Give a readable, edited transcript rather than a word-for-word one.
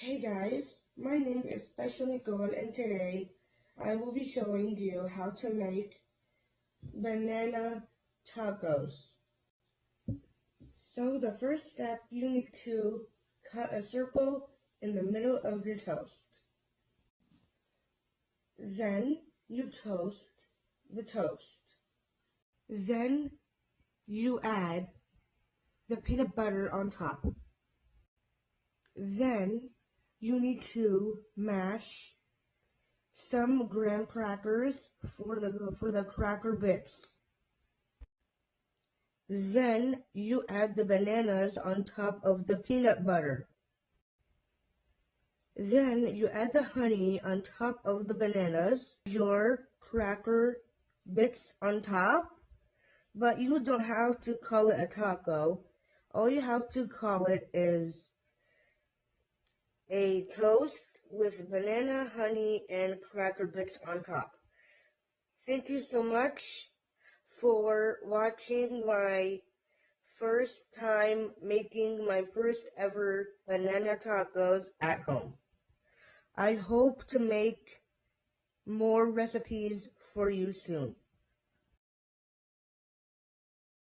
Hey guys, my name is Special Nicole and today I will be showing you how to make banana tacos. So the first step, you need to cut a circle in the middle of your toast. Then you toast the toast. Then you add the peanut butter on top. Then you need to mash some graham crackers for the cracker bits. Then you add the bananas on top of the peanut butter. Then you add the honey on top of the bananas, your cracker bits on top, but you don't have to call it a taco. All you have to call it is a toast with banana, honey, and cracker bits on top. Thank you so much for watching my first time making my first ever banana tacos at home. I hope to make more recipes for you soon.